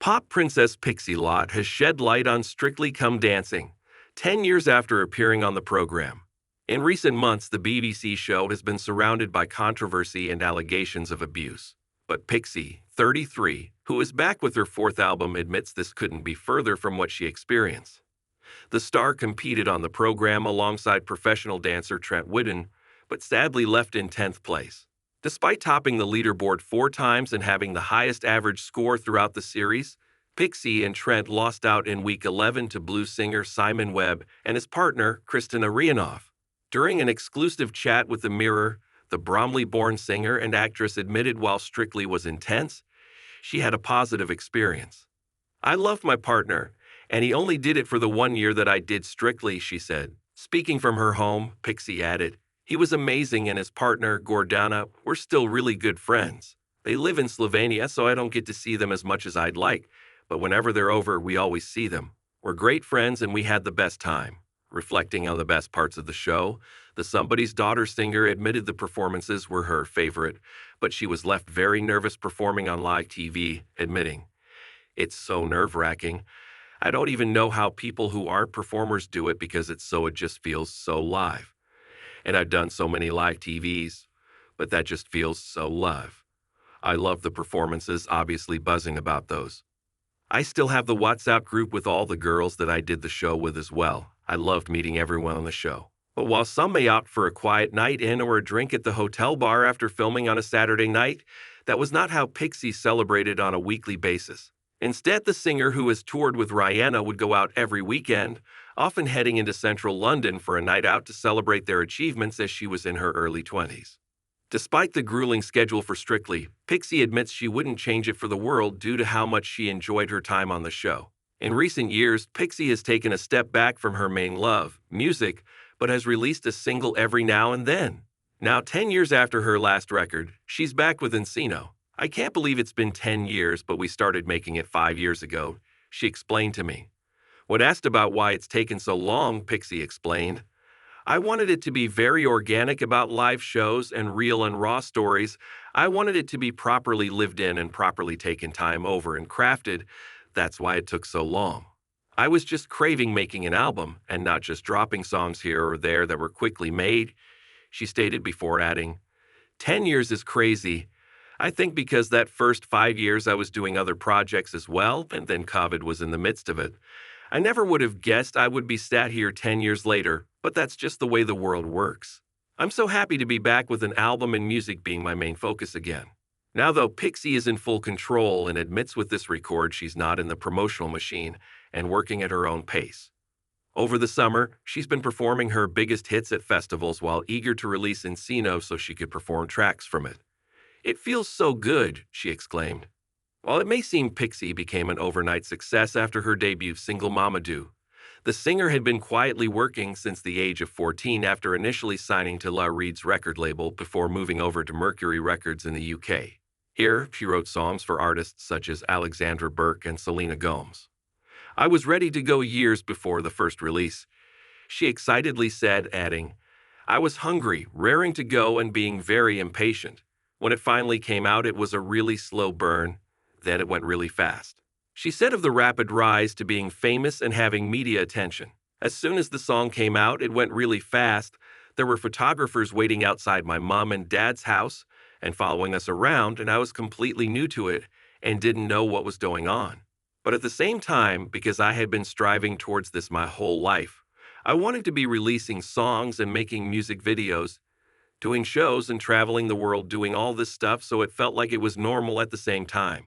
Pop princess Pixie Lott has shed light on Strictly Come Dancing, 10 years after appearing on the program. In recent months, the BBC show has been surrounded by controversy and allegations of abuse. But Pixie, 33, who is back with her fourth album, admits this couldn't be further from what she experienced. The star competed on the program alongside professional dancer Trent Whiddon, but sadly left in 10th place. Despite topping the leaderboard 4 times and having the highest average score throughout the series, Pixie and Trent lost out in week 11 to blues singer Simon Webb and his partner, Kristina Rihanoff. During an exclusive chat with The Mirror, the Bromley-born singer and actress admitted while Strictly was intense, she had a positive experience. "I loved my partner, and he only did it for the 1 year that I did Strictly," she said. Speaking from her home, Pixie added, "He was amazing, and his partner, Gordana, we're still really good friends. They live in Slovenia, so I don't get to see them as much as I'd like, but whenever they're over, we always see them. We're great friends, and we had the best time." Reflecting on the best parts of the show, the Somebody's Daughter singer admitted the performances were her favorite, but she was left very nervous performing on live TV, admitting, "It's so nerve-wracking. I don't even know how people who aren't performers do it because it just feels so live. And I've done so many live TVs, but that just feels so live. I love the performances, obviously buzzing about those. I still have the WhatsApp group with all the girls that I did the show with as well. I loved meeting everyone on the show. But while some may opt for a quiet night in or a drink at the hotel bar after filming on a Saturday night, that was not how Pixie celebrated on a weekly basis. Instead, the singer who has toured with Rihanna would go out every weekend, often heading into central London for a night out to celebrate their achievements as she was in her early 20s. Despite the grueling schedule for Strictly, Pixie admits she wouldn't change it for the world due to how much she enjoyed her time on the show. In recent years, Pixie has taken a step back from her main love, music, but has released a single every now and then. Now, 10 years after her last record, she's back with Encino. "I can't believe it's been 10 years, but we started making it 5 years ago," she explained to me. When asked about why it's taken so long, Pixie explained, "I wanted it to be very organic about live shows and real and raw stories. I wanted it to be properly lived in and properly taken time over and crafted. That's why it took so long. I was just craving making an album and not just dropping songs here or there that were quickly made," she stated before adding, 10 years is crazy. I think because that first 5 years I was doing other projects as well, and then COVID was in the midst of it. I never would have guessed I would be sat here 10 years later, but that's just the way the world works. I'm so happy to be back with an album and music being my main focus again." Now, though, Pixie is in full control and admits with this record she's not in the promotional machine and working at her own pace. Over the summer, she's been performing her biggest hits at festivals while eager to release Encino so she could perform tracks from it. "It feels so good," she exclaimed. While it may seem Pixie became an overnight success after her debut single Mamadou, the singer had been quietly working since the age of 14 after initially signing to La Reed's record label before moving over to Mercury Records in the UK. Here, she wrote songs for artists such as Alexandra Burke and Selena Gomez. "I was ready to go years before the first release," she excitedly said, adding, "I was hungry, raring to go, and being very impatient. When it finally came out, it was a really slow burn. Then it went really fast." She said of the rapid rise to being famous and having media attention. "As soon as the song came out, it went really fast. There were photographers waiting outside my mom and dad's house and following us around, and I was completely new to it and didn't know what was going on. But at the same time, because I had been striving towards this my whole life, I wanted to be releasing songs and making music videos, doing shows and traveling the world doing all this stuff, so it felt like it was normal at the same time."